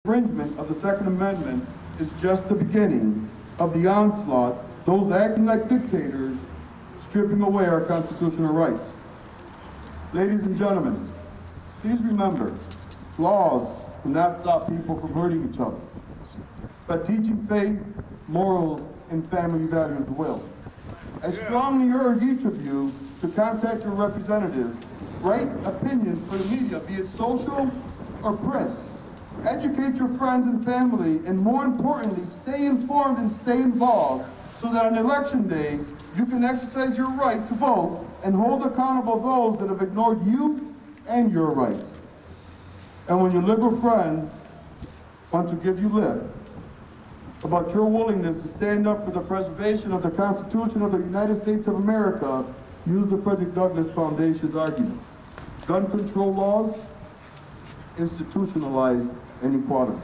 infringement of the Second Amendment is just the beginning of the onslaught, those acting like dictators, stripping away our constitutional rights. Ladies and gentlemen, please remember, laws do not stop people from hurting each other, but teaching faith, morals, and family values will. I strongly urge each of you to contact your representatives, write opinions for the media, be it social or print. Educate your friends and family, and more importantly, stay informed and stay involved so that on election days, you can exercise your right to vote and hold accountable those that have ignored you and your rights. And when your liberal friends want to give you lip about your willingness to stand up for the preservation of the Constitution of the United States of America, use the Frederick Douglass Foundation's argument. Gun control laws institutionalize inequality.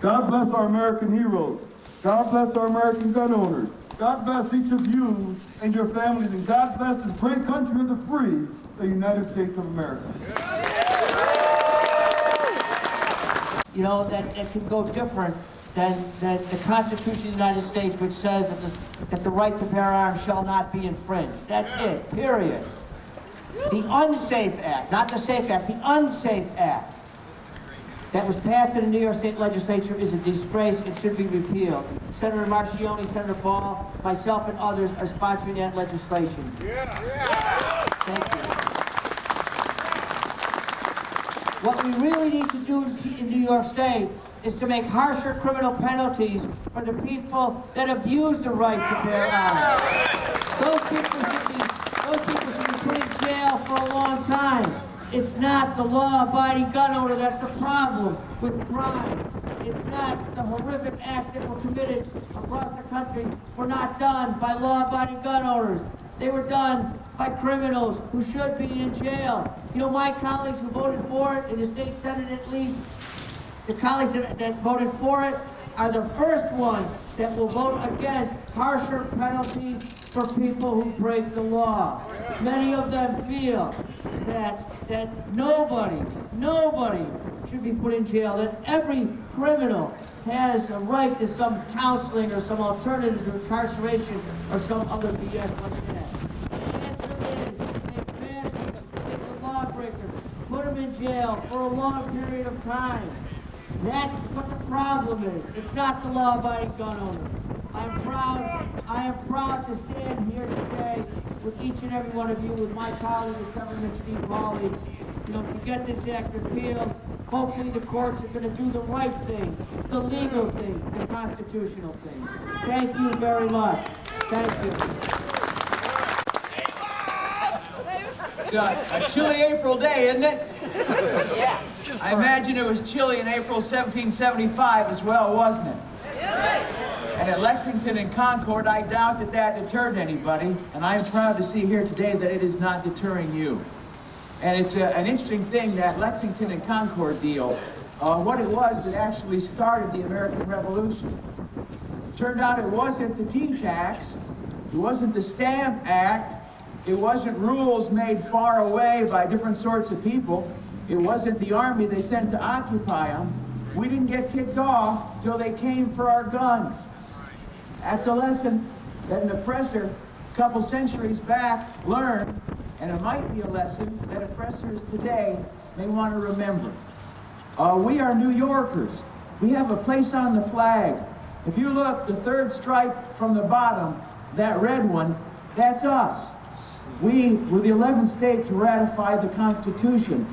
God bless our American heroes. God bless our American gun owners. God bless each of you and your families, and God bless this great country of the free, the United States of America. You know, that it could go different than the Constitution of the United States, which says that the right to bear arms shall not be infringed. That's it, period. The Unsafe Act, not the Safe Act, the Unsafe Act that was passed in the New York State Legislature is a disgrace. It should be repealed. Senator Marchione, Senator Paul, myself, and others are sponsoring that legislation. Thank you. What we really need to do in New York State is to make harsher criminal penalties for the people that abuse the right to bear arms. Those people should be put in jail for a long time. It's not the law-abiding gun owner that's the problem with crime. It's not the horrific acts that were committed across the country were not done by law-abiding gun owners. They were done by criminals who should be in jail. You know, my colleagues who voted for it, in the state senate at least, the colleagues that voted for it are the first ones that will vote against harsher penalties for people who break the law. Many of them feel that nobody should be put in jail, that every criminal has a right to some counseling or some alternative to incarceration or some other BS like that. The answer is, take bad people, take the lawbreakers, put them in jail for a long period of time. That's what the problem is. It's not the law-abiding gun owner. I am proud to stand here today with each and every one of you, with my colleague, Assemblyman Steve Hawley, you know, to get this act repealed. Hopefully the courts are going to do the right thing, the legal thing, the constitutional thing. Thank you very much. Thank you. A chilly April day, isn't it? Yeah. I imagine it was chilly in April 1775 as well, wasn't it? And at Lexington and Concord, I doubt that deterred anybody, and I'm proud to see here today that it is not deterring you. And it's an interesting thing, that Lexington and Concord deal, what it was that actually started the American Revolution. It turned out it wasn't the tea tax, it wasn't the Stamp Act, it wasn't rules made far away by different sorts of people, it wasn't the army they sent to occupy them. We didn't get ticked off till they came for our guns. That's a lesson that an oppressor a couple centuries back learned, and it might be a lesson that oppressors today may want to remember. We are New Yorkers. We have a place on the flag. If you look, the third stripe from the bottom, that red one, that's us. We were the 11th state to ratify the Constitution.